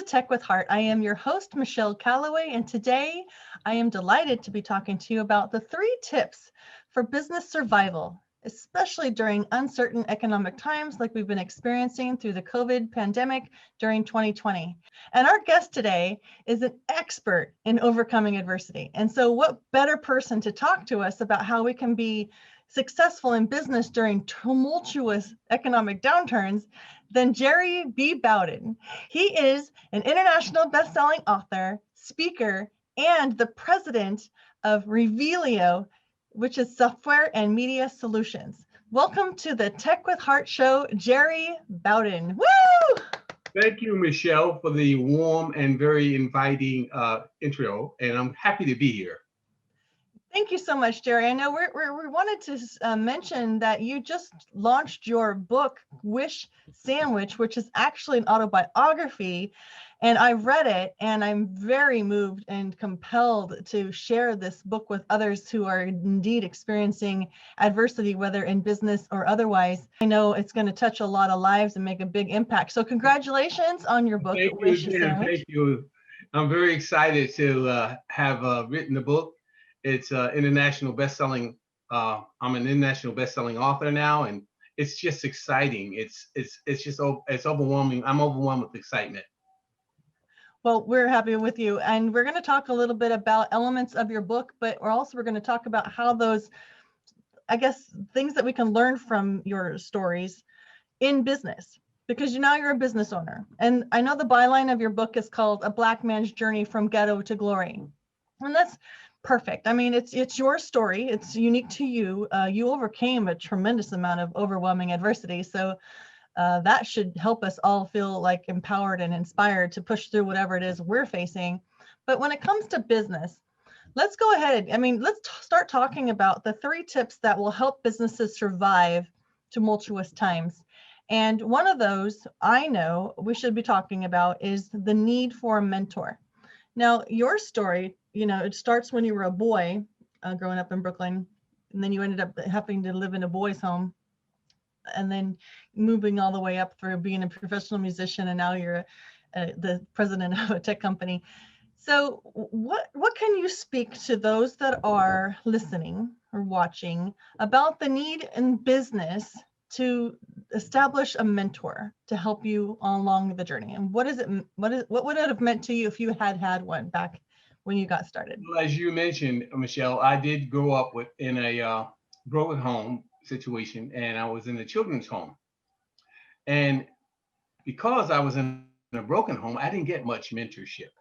Tech with Heart. I am your host, Michelle Calloway, and today I am delighted to be talking to you about the 3 tips for business survival, especially during uncertain economic times like we've been experiencing through the COVID pandemic during 2020. And our guest today is an expert in overcoming adversity. And so what better person to talk to us about how we can be successful in business during tumultuous economic downturns than Jerry B. Bowden. He is an international best-selling author, speaker, and the president of REVEALiO, which is software and media solutions. Welcome to the Tech with Heart show, Jerry Bowden. Woo! Thank you, Michelle, for the warm and very inviting intro, and I'm happy to be here. Thank you so much, Jerry. I know we wanted to mention that you just launched your book, Wish Sandwich, which is actually an autobiography. And I read it, and I'm very moved and compelled to share this book with others who are indeed experiencing adversity, whether in business or otherwise. I know it's going to touch a lot of lives and make a big impact. So congratulations on your book, Wish Sandwich. Thank you. I'm very excited to have written the book. It's international best-selling. I'm an international best-selling author now, and it's just exciting. It's overwhelming. I'm overwhelmed with excitement. Well, we're happy with you, and we're going to talk a little bit about elements of your book, but we're going to talk about how those, I guess, things that we can learn from your stories in business, because now you're a business owner. And I know the byline of your book is called A Black Man's Journey from Ghetto to Glory. And that's perfect. I mean, it's your story. It's unique to you. You overcame a tremendous amount of overwhelming adversity. So that should help us all feel like empowered and inspired to push through whatever it is we're facing. But when it comes to business, let's go ahead. Let's start talking about the 3 tips that will help businesses survive tumultuous times. And one of those I know we should be talking about is the need for a mentor. Now, your story, it starts when you were a boy growing up in Brooklyn, and then you ended up having to live in a boys' home, and then moving all the way up through being a professional musician, and now you're the president of a tech company. So what can you speak to those that are listening or watching about the need in business to establish a mentor to help you along the journey? And what would it have meant to you if you had one back when you got started? Well, as you mentioned, Michelle, I did grow up in a broken home situation, and I was in a children's home. And because I was in a broken home, I didn't get much mentorship.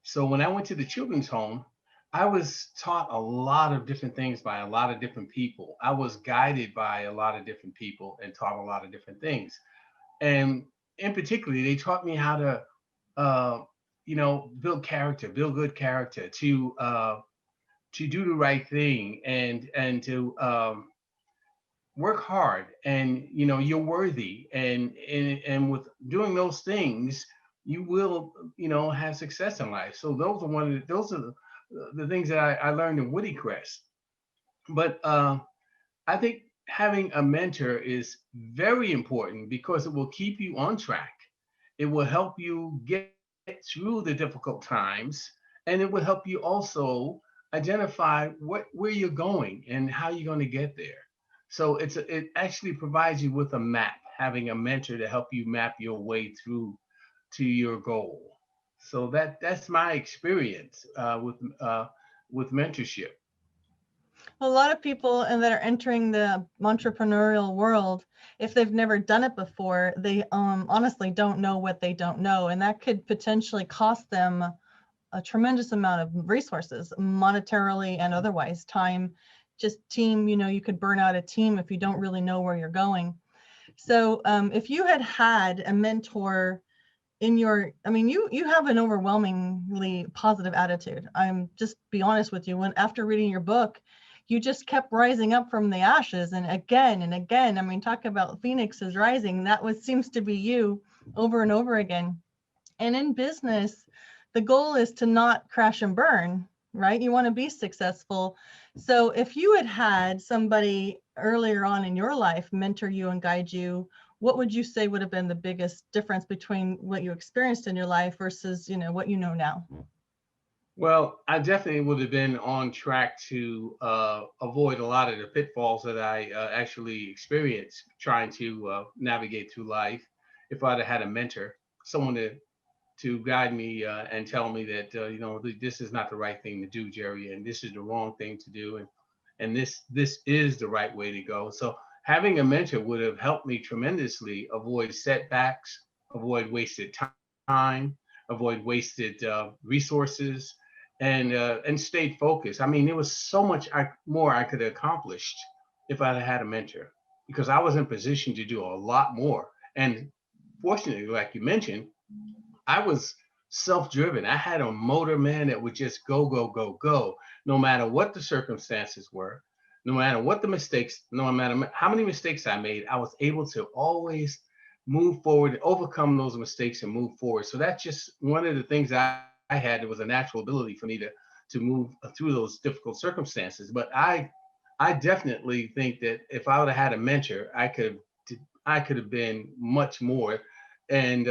So when I went to the children's home, I was taught a lot of different things by a lot of different people. I was guided by a lot of different people and taught a lot of different things. And in particular, they taught me how to, build character, build good character, to do the right thing, and to work hard, and you're worthy, and with doing those things, you will have success in life. So those are the things that I learned in Woody Crest. But I think having a mentor is very important because it will keep you on track. It will help you get through the difficult times, and it will help you also identify where you're going and how you're going to get there. So it actually provides you with a map, having a mentor to help you map your way through to your goal. So that's my experience with mentorship. A lot of people that are entering the entrepreneurial world, if they've never done it before, they honestly don't know what they don't know, and that could potentially cost them a tremendous amount of resources, monetarily and otherwise, time, just team. You could burn out a team if you don't really know where you're going. So if you had a mentor in your, you have an overwhelmingly positive attitude. I'm just be honest with you. After reading your book, you just kept rising up from the ashes, and again and again. Talk about phoenixes rising. That seems to be you over and over again. And in business, the goal is to not crash and burn, right? You want to be successful. So if you had somebody earlier on in your life mentor you and guide you, what would you say would have been the biggest difference between what you experienced in your life versus, what you know now? Well, I definitely would have been on track to avoid a lot of the pitfalls that I actually experienced trying to navigate through life. If I'd have had a mentor, someone to guide me and tell me that this is not the right thing to do, Jerry, and this is the wrong thing to do, and this is the right way to go. So having a mentor would have helped me tremendously avoid setbacks, avoid wasted time, avoid wasted resources, and stayed focused. I mean, there was so much more I could have accomplished if I'd had a mentor, because I was in position to do a lot more. And fortunately, like you mentioned, I was self-driven. I had a motor, man, that would just go, go, go, go, no matter what the circumstances were, no matter what the mistakes, no matter how many mistakes I made, I was able to always move forward, overcome those mistakes and move forward. So that's just one of the things I had. It was a natural ability for me to move through those difficult circumstances. But I definitely think that if I would have had a mentor, I could have been much more, and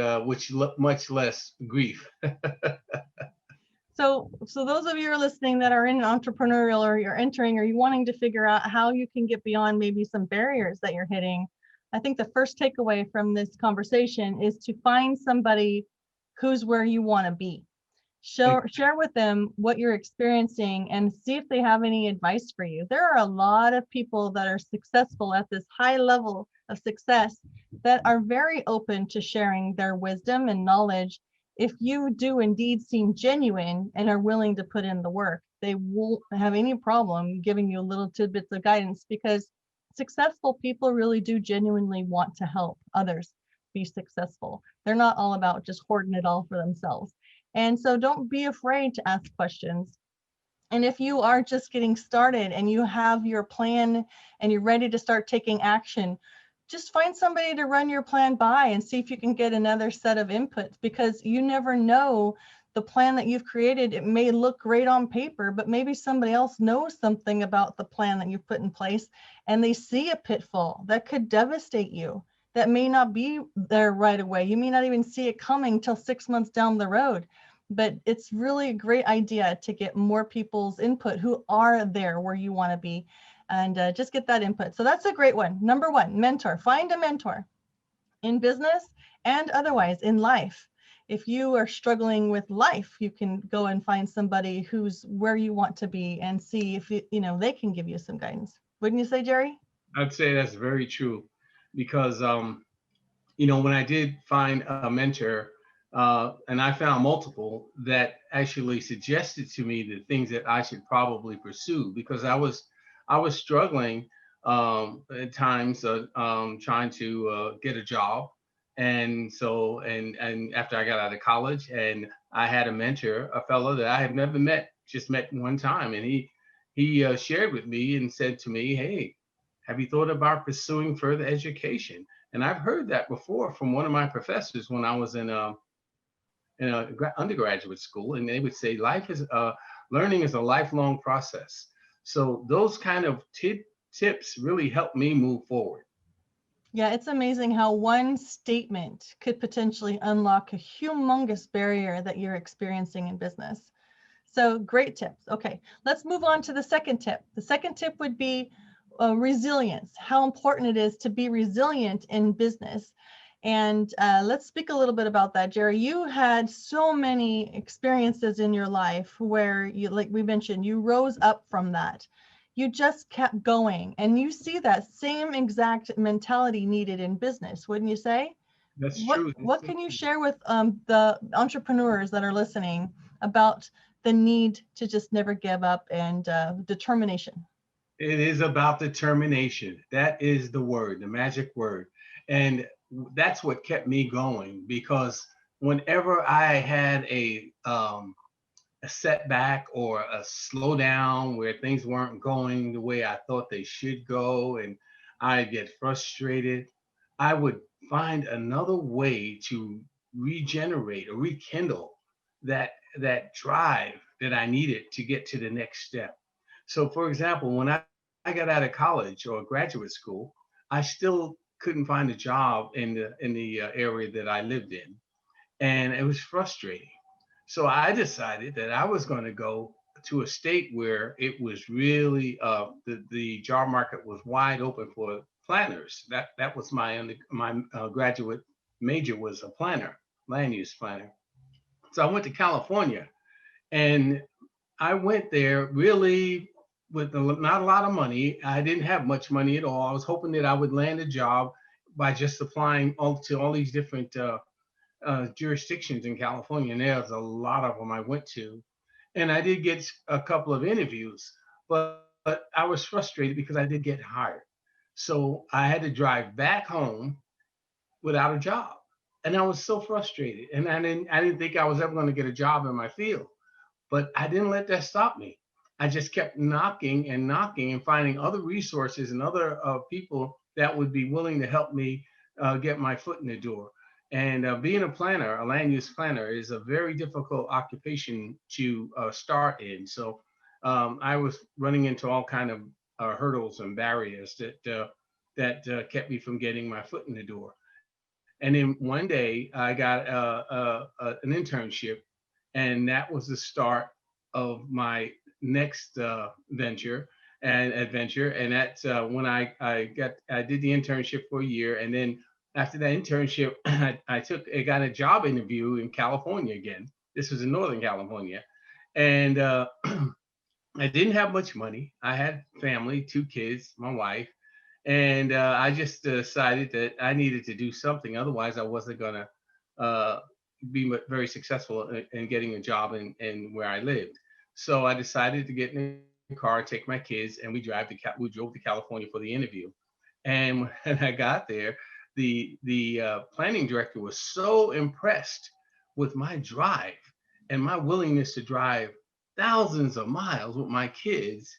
much less grief. So those of you who are listening that are in entrepreneurial, or you're entering, or you wanting to figure out how you can get beyond maybe some barriers that you're hitting, I think the first takeaway from this conversation is to find somebody who's where you want to be. Share with them what you're experiencing and see if they have any advice for you. There are a lot of people that are successful at this high level of success that are very open to sharing their wisdom and knowledge. If you do indeed seem genuine and are willing to put in the work, they won't have any problem giving you little tidbits of guidance, because successful people really do genuinely want to help others be successful. They're not all about just hoarding it all for themselves. And so don't be afraid to ask questions. And if you are just getting started and you have your plan and you're ready to start taking action, just find somebody to run your plan by and see if you can get another set of inputs, because you never know the plan that you've created. It may look great on paper, but maybe somebody else knows something about the plan that you've put in place and they see a pitfall that could devastate you, that may not be there right away. You may not even see it coming till 6 months down the road. But it's really a great idea to get more people's input who are there where you want to be, and just get that input. So that's a great one. Number one, mentor. Find a mentor in business and otherwise in life. If you are struggling with life, you can go and find somebody who's where you want to be and see if they can give you some guidance. Wouldn't you say, Jerry? I'd say that's very true, because when I did find a mentor, and I found multiple that actually suggested to me the things that I should probably pursue, because I was struggling at times trying to get a job, and so and after I got out of college, and I had a mentor, a fellow that I had never met, just met one time, and he shared with me and said to me, "Hey, have you thought about pursuing further education?" And I've heard that before from one of my professors when I was in undergraduate school, and they would say learning is a lifelong process. So those kind of tips really helped me move forward. Yeah, it's amazing how one statement could potentially unlock a humongous barrier that you're experiencing in business. So great tips. Okay, let's move on to the second tip. The second tip would be resilience, how important it is to be resilient in business. And let's speak a little bit about that. Jerry, you had so many experiences in your life where you, like we mentioned, you rose up from that. You just kept going, and you see that same exact mentality needed in business, wouldn't you say? That's What true. what can you share with the entrepreneurs that are listening about the need to just never give up and determination? It is about determination. That is the word, the magic word. And that's what kept me going, because whenever I had a setback or a slowdown where things weren't going the way I thought they should go, and I get frustrated, I would find another way to regenerate or rekindle that drive that I needed to get to the next step. So, for example, when I got out of college or graduate school, I still couldn't find a job in the area that I lived in, and it was frustrating. So I decided that I was going to go to a state where it was really the job market was wide open for planners. That was my graduate major was a planner, land use planner. So I went to California, and I went there really with not a lot of money. I didn't have much money at all. I was hoping that I would land a job by just applying to all these different jurisdictions in California. And there's a lot of them I went to. And I did get a couple of interviews, but I was frustrated because I did get hired. So I had to drive back home without a job. And I was so frustrated. And I didn't think I was ever going to get a job in my field. But I didn't let that stop me. I just kept knocking and finding other resources and other people that would be willing to help me get my foot in the door. And being a planner, a land use planner, is a very difficult occupation to start in. So I was running into all kind of hurdles and barriers that kept me from getting my foot in the door. And then one day I got an internship, and that was the start of my next venture and adventure. And that's when I did the internship for a year, and then after that internship, I got a job interview in California again. This was in Northern California, and I didn't have much money. I had family, 2 kids, my wife, and I just decided that I needed to do something. Otherwise, I wasn't gonna be very successful in getting a job in where I lived. So I decided to get in a car, take my kids, and we drove to California for the interview. And when I got there, the planning director was so impressed with my drive and my willingness to drive thousands of miles with my kids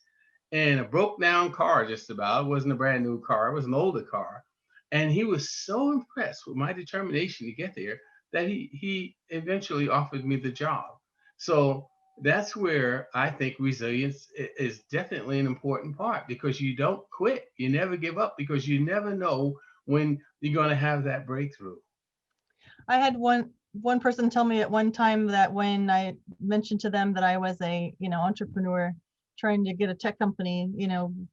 in a broke down car. Just about, it wasn't a brand new car, it was an older car. And he was so impressed with my determination to get there that he eventually offered me the job. So that's where I think resilience is definitely an important part, because you don't quit, you never give up, because you never know when you're going to have that breakthrough. I had one person tell me at one time that when I mentioned to them that I was a entrepreneur trying to get a tech company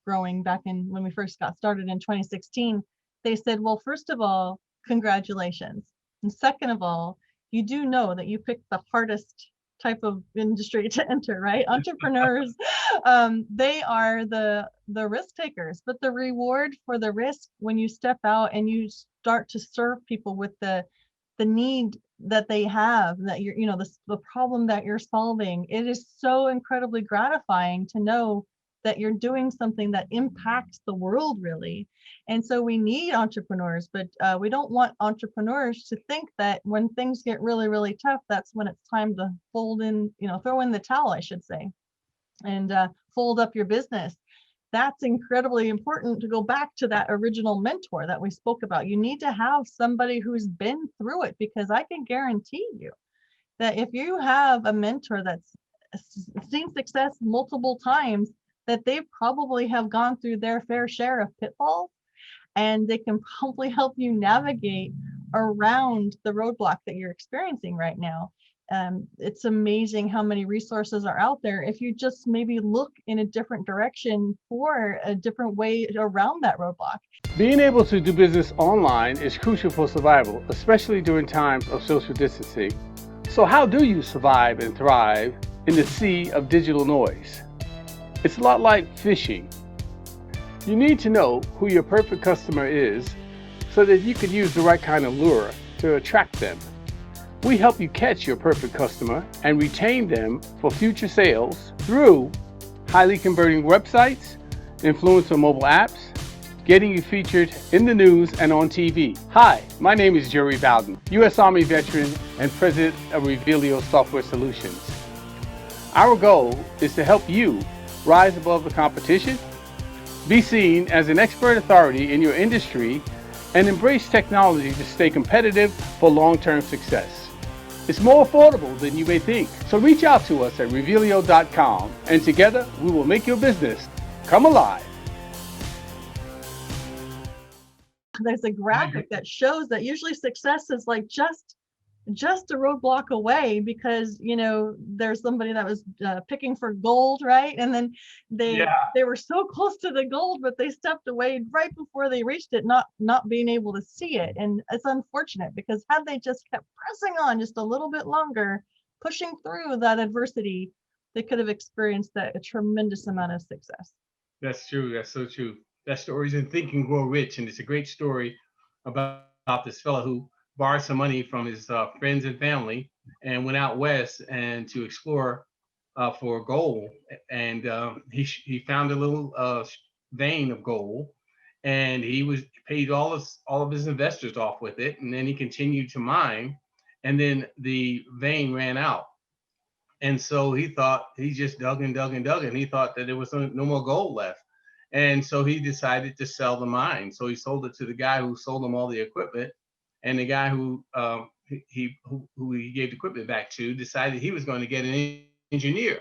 growing back in when we first got started in 2016, they said, well, first of all, congratulations, and second of all, you do know that you picked the hardest type of industry to enter, right? Entrepreneurs, they are the risk takers, but the reward for the risk, when you step out and you start to serve people with the need that they have, that the problem that you're solving, it is so incredibly gratifying to know that you're doing something that impacts the world, really. And so we need entrepreneurs, but we don't want entrepreneurs to think that when things get really, really tough, that's when it's time to throw in the towel, I should say, and fold up your business. That's incredibly important to go back to that original mentor that we spoke about. You need to have somebody who's been through it, because I can guarantee you that if you have a mentor that's seen success multiple times, that they probably have gone through their fair share of pitfalls, and they can probably help you navigate around the roadblock that you're experiencing right now. It's amazing how many resources are out there if you just maybe look in a different direction for a different way around that roadblock. Being able to do business online is crucial for survival, especially during times of social distancing. So how do you survive and thrive in the sea of digital noise? It's a lot like fishing. You need to know who your perfect customer is so that you can use the right kind of lure to attract them. We help you catch your perfect customer and retain them for future sales through highly converting websites, influencer mobile apps, getting you featured in the news and on TV. Hi, my name is Jerry Bowden, U.S. Army veteran and president of REVEALiO Software Solutions. Our goal is to help you rise above the competition, be seen as an expert authority in your industry, and embrace technology to stay competitive for long-term success. It's more affordable than you may think. So reach out to us at REVEALiO.com, and together we will make your business come alive. there's a graphic that shows that usually success is like just a roadblock away, because there's somebody that was picking for gold, right? And then Yeah, they were so close to the gold, but they stepped away right before they reached it, not being able to see it. And it's unfortunate, because had they just kept pressing on just a little bit longer, pushing through that adversity, they could have experienced a tremendous amount of success. that's true. That's so true. That story's in Think and Grow Rich, and it's a great story about this fellow who borrowed some money from his friends and family and went out west and to explore for gold. And he found a little vein of gold, and he paid all of his investors off with it, and then he continued to mine, and then the vein ran out. And so he just dug and dug and dug, and he thought that there was no more gold left. And so he decided to sell the mine. So he sold it to the guy who sold him all the equipment, and the guy who he gave the equipment back to decided he was going to get an engineer.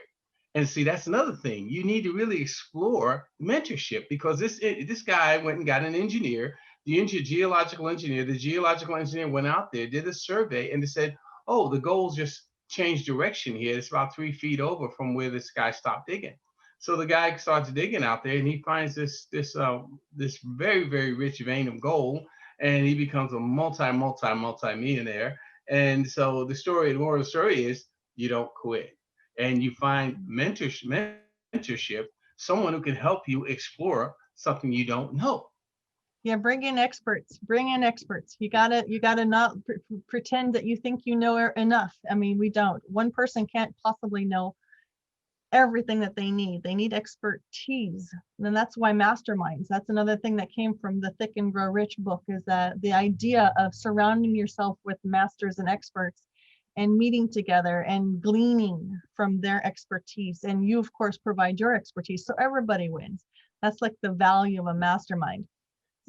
And see, that's another thing. You need to really explore mentorship, because this guy went and got an engineer, the geological engineer. The geological engineer went out there, did a survey, and they said, "Oh, the gold's just changed direction here. It's about 3 feet over from where this guy stopped digging." So the guy starts digging out there, and he finds this very, very rich vein of gold, and he becomes a multi millionaire. And so the moral of the story is, you don't quit, and you find mentorship, someone who can help you explore something you don't know. Yeah, bring in experts. You gotta not pretend that you think you know enough. I mean, we don't. One person can't possibly know everything that they need. They need expertise. And that's why masterminds. That's another thing that came from the Think and Grow Rich book, is that the idea of surrounding yourself with masters and experts and meeting together and gleaning from their expertise. And you, of course, provide your expertise, so everybody wins. That's like the value of a mastermind.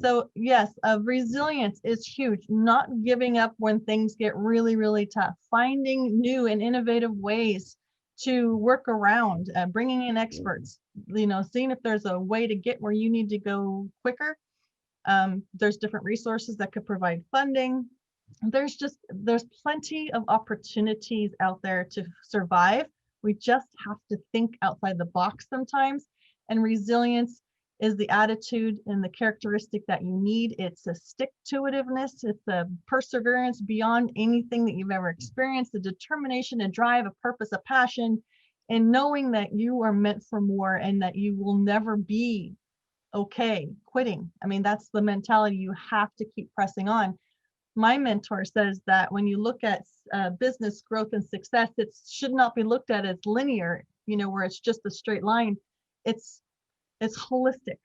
So yes, resilience is huge. Not giving up when things get really, really tough. Finding new and innovative ways to work around, bringing in experts, seeing if there's a way to get where you need to go quicker. There's different resources that could provide funding. There's plenty of opportunities out there to survive. We just have to think outside the box sometimes. And resilience is the attitude and the characteristic that you need. It's a stick-to-itiveness. It's a perseverance beyond anything that you've ever experienced, a determination, a drive, a purpose, a passion, and knowing that you are meant for more and that you will never be okay quitting. I mean, that's the mentality. You have to keep pressing on. My mentor says that when you look at business growth and success, it should not be looked at as linear, where it's just a straight line. It's holistic.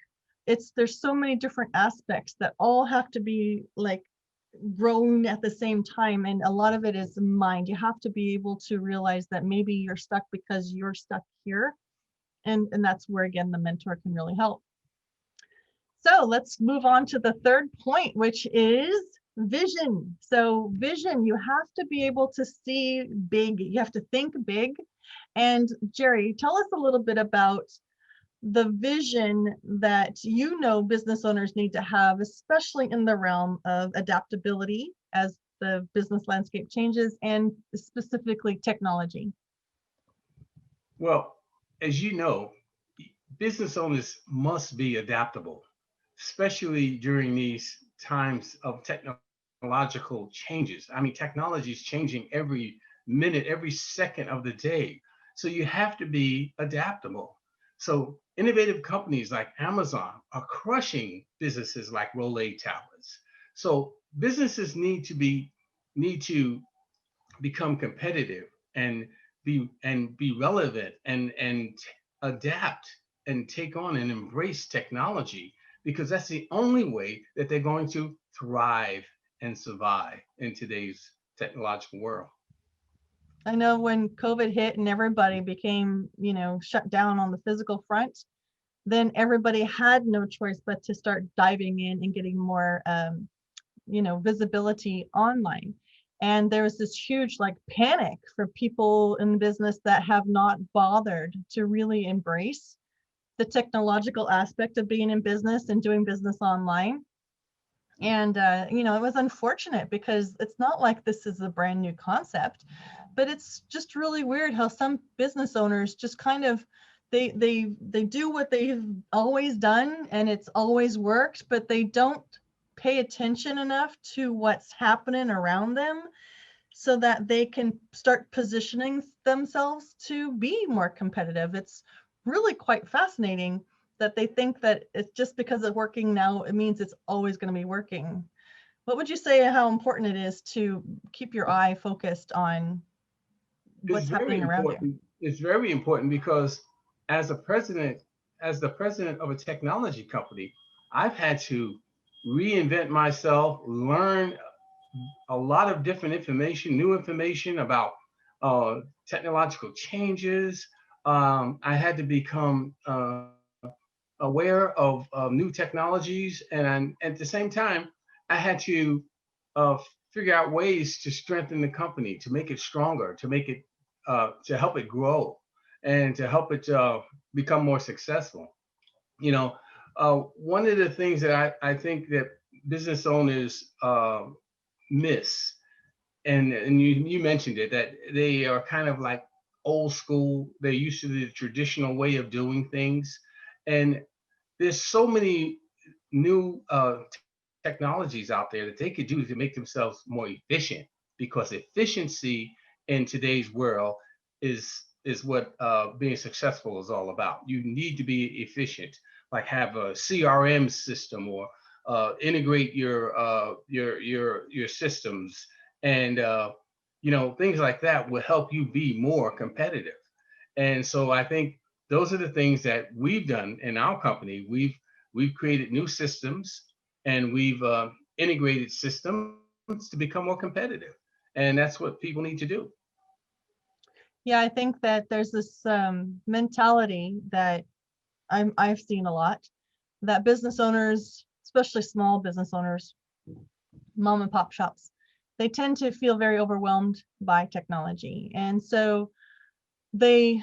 There's so many different aspects that all have to be like grown at the same time. And a lot of it is mind. You have to be able to realize that maybe you're stuck because you're stuck here. And that's where, again, the mentor can really help. So let's move on to the third point, which is vision. So vision, you have to be able to see big. You have to think big. And Jerry, tell us a little bit about the vision that business owners need to have, especially in the realm of adaptability as the business landscape changes, and specifically technology. Well, as you know, business owners must be adaptable, especially during these times of technological changes. I mean, technology is changing every minute, every second of the day. So you have to be adaptable. So innovative companies like Amazon are crushing businesses like Rolay tablets. So businesses need to become competitive and be relevant and adapt and take on and embrace technology, because that's the only way that they're going to thrive and survive in today's technological world. I know when COVID hit and everybody became, shut down on the physical front, then everybody had no choice but to start diving in and getting more, visibility online. And there was this huge panic for people in business that have not bothered to really embrace the technological aspect of being in business and doing business online. And, it was unfortunate because it's not like this is a brand new concept, but it's just really weird how some business owners just kind of, they do what they've always done and it's always worked, but they don't pay attention enough to what's happening around them so that they can start positioning themselves to be more competitive. It's really quite fascinating that they think that it's just because it's working now, it means it's always going to be working. What would you say how important it is to keep your eye focused on It's what's very happening around you? important. It's very important because as a president, as the president of a technology company, I've had to reinvent myself, learn a lot of different information, new information about technological changes. I had to become aware of new technologies, and at the same time, I had to uh, figure out ways to strengthen the company, to make it stronger, to make it to help it grow, and to help it become more successful. You know, one of the things that I think that business owners miss, and you mentioned it, that they are kind of like old school. They're used to the traditional way of doing things, and there's so many new technologies out there that they could do to make themselves more efficient, because efficiency in today's world is what being successful is all about. You need to be efficient, like have a CRM system, or integrate your systems, and things like that will help you be more competitive. And so I think those are the things that we've done in our company. We've created new systems, and we've integrated systems to become more competitive, and that's what people need to do. Yeah, I think that there's this mentality that I've seen a lot, that business owners, especially small business owners, mom and pop shops, they tend to feel very overwhelmed by technology. And so they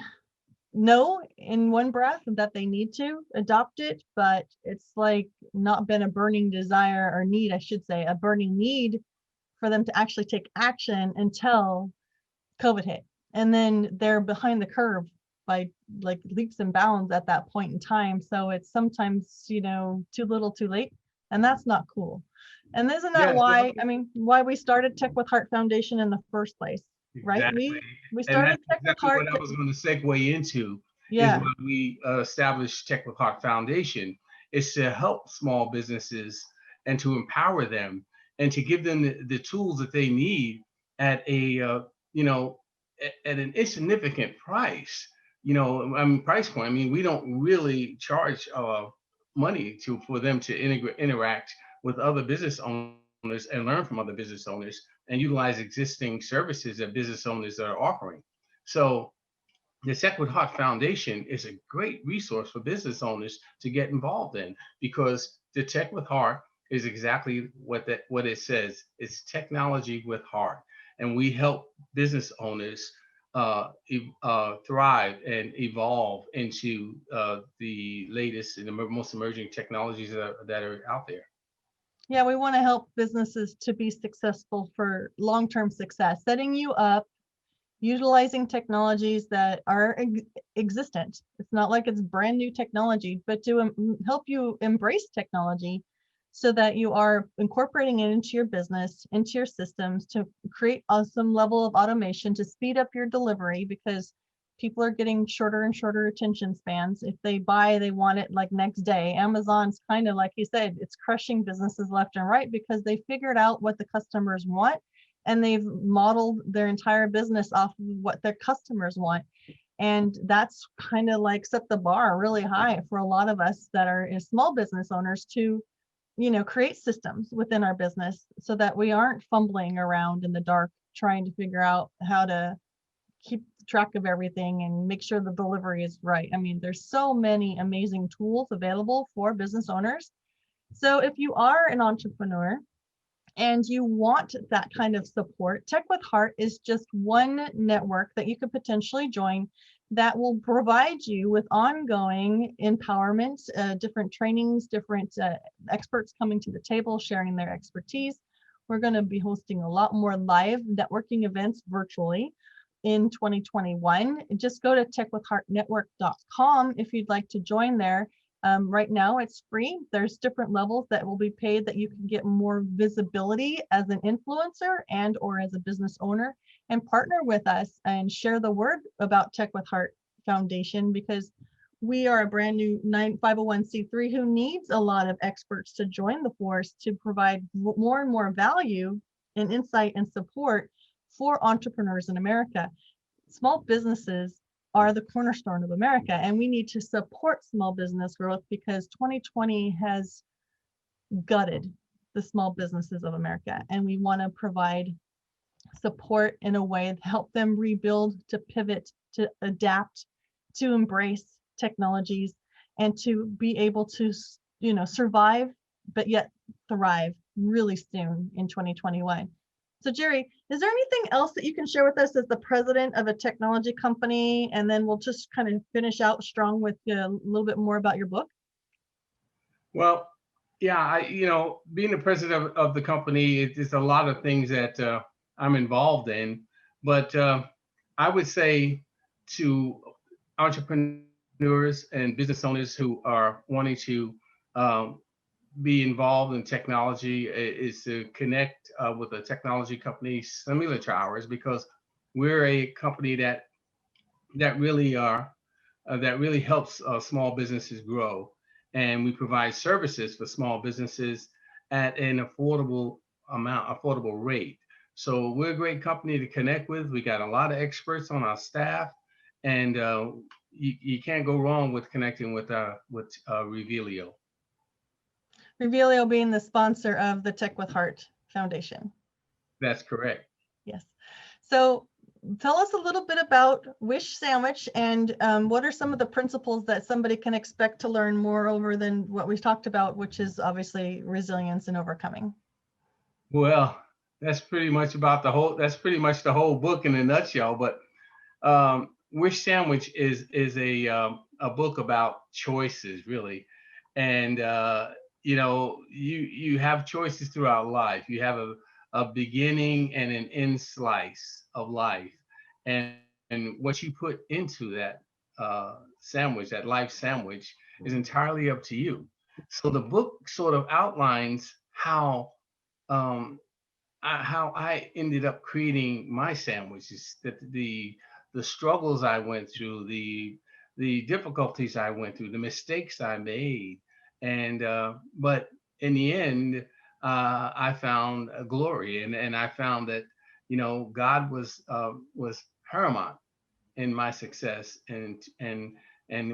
know in one breath that they need to adopt it, but it's like not been a burning desire or need, I should say, a burning need for them to actually take action until COVID hit. And then they're behind the curve by like leaps and bounds at that point in time. So it's sometimes, too little too late. And that's not cool. And isn't that Yeah, so why we started Tech with Heart Foundation in the first place, right? exactly. We And started that's Tech with exactly Heart. what I was going to segue into, is Yeah. why we established Tech with Heart Foundation, is to help small businesses and to empower them, and to give them the tools that they need at you know, at an insignificant price. I mean, price point. I mean, we don't really charge money for them to interact with other business owners and learn from other business owners, and utilize existing services that business owners are offering. So the Tech with Heart Foundation is a great resource for business owners to get involved in, because the Tech with Heart is exactly what it says. It's technology with heart, and we help business owners thrive and evolve into the latest and the most emerging technologies that are out there. Yeah, we want to help businesses to be successful for long-term success, setting you up, utilizing technologies that are existent. It's not like it's brand new technology, but to help you embrace technology so that you are incorporating it into your business, into your systems, to create some level of automation to speed up your delivery, because people are getting shorter and shorter attention spans. If they buy, they want it like next day. Amazon's kind of, like you said, it's crushing businesses left and right because they figured out what the customers want, and they've modeled their entire business off of what their customers want. And that's kind of like set the bar really high for a lot of us that are small business owners to, create systems within our business so that we aren't fumbling around in the dark trying to figure out how to keep track of everything and make sure the delivery is right. I mean, there's so many amazing tools available for business owners. So if you are an entrepreneur and you want that kind of support, Tech with Heart is just one network that you could potentially join that will provide you with ongoing empowerment, different trainings, different experts coming to the table, sharing their expertise. We're going to be hosting a lot more live networking events virtually in 2021. Just go to techwithheartnetwork.com if you'd like to join there. Right now it's free. There's different levels that will be paid that you can get more visibility as an influencer and or as a business owner, and partner with us and share the word about Tech with Heart Foundation, because we are a brand new 501c3 who needs a lot of experts to join the force to provide more and more value and insight and support for entrepreneurs in America. Small businesses are the cornerstone of America, and we need to support small business growth because 2020 has gutted the small businesses of America, and we want to provide support in a way to help them rebuild, to pivot, to adapt, to embrace technologies, and to be able to, survive, but yet thrive really soon in 2021. So Jerry, is there anything else that you can share with us as the president of a technology company? And then we'll just kind of finish out strong with a little bit more about your book. Well, yeah, being the president of the company, it's a lot of things that I'm involved in. But I would say to entrepreneurs and business owners who are wanting to be involved in technology is to connect with a technology company similar to ours, because we're a company that really helps small businesses grow, and we provide services for small businesses at an affordable rate. So we're a great company to connect with. We got a lot of experts on our staff, and you can't go wrong with connecting with REVEALiO. REVEALiO being the sponsor of the Tech with Heart Foundation. That's correct. Yes. So tell us a little bit about Wish Sandwich, and what are some of the principles that somebody can expect to learn more over than what we've talked about, which is obviously resilience and overcoming. Well, that's pretty much the whole book in a nutshell. But Wish Sandwich is a book about choices, really. And you have choices throughout life. You have a beginning and an end slice of life, and what you put into that sandwich, that life sandwich, is entirely up to you. So the book sort of outlines how I ended up creating my sandwiches, that the struggles I went through, the difficulties I went through, the mistakes I made, and but in the end, I found glory, and I found that God was paramount in my success and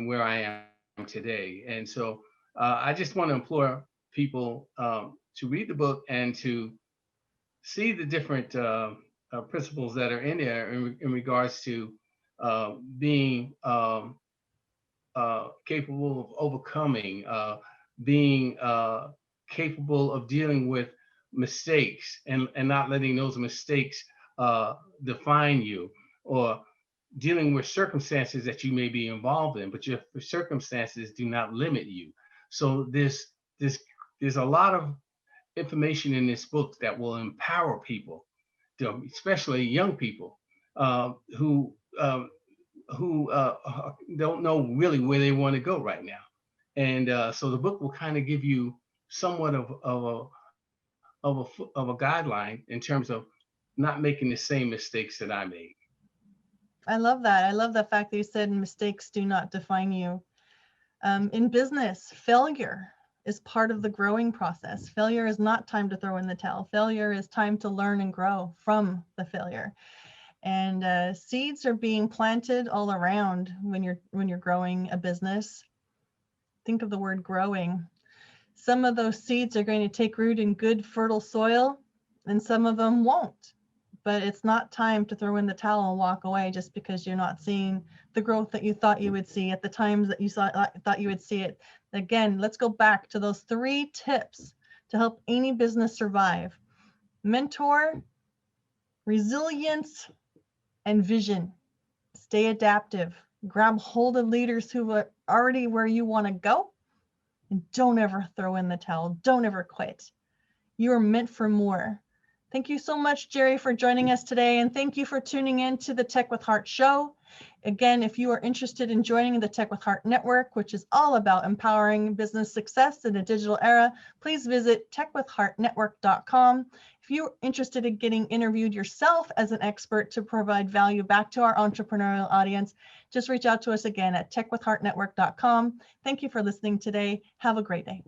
where I am today. And so I just want to implore people to read the book and to see the different principles that are in there in regards to being capable of overcoming, being capable of dealing with mistakes and not letting those mistakes define you, or dealing with circumstances that you may be involved in, but your circumstances do not limit you. So there's a lot of information in this book that will empower people, especially young people who don't know really where they want to go right now. And so the book will kind of give you somewhat of a guideline in terms of not making the same mistakes that I made. I love that. I love the fact that you said mistakes do not define you. In business, failure is part of the growing process. Failure is not time to throw in the towel. Failure is time to learn and grow from the failure. And seeds are being planted all around when you're growing a business. Think of the word growing. Some of those seeds are going to take root in good, fertile soil, and some of them won't. But it's not time to throw in the towel and walk away just because you're not seeing the growth that you thought you would see at the times that you thought you would see it. Again, let's go back to those 3 tips to help any business survive: mentor, resilience, and vision. Stay adaptive. grab hold of leaders who are already where you want to go, and don't ever throw in the towel. Don't ever quit. You are meant for more. Thank you so much, Jerry, for joining us today. And thank you for tuning in to the Tech with Heart show. Again, if you are interested in joining the Tech with Heart Network, which is all about empowering business success in a digital era, please visit techwithheartnetwork.com. If you're interested in getting interviewed yourself as an expert to provide value back to our entrepreneurial audience, just reach out to us again at techwithheartnetwork.com. Thank you for listening today. Have a great day.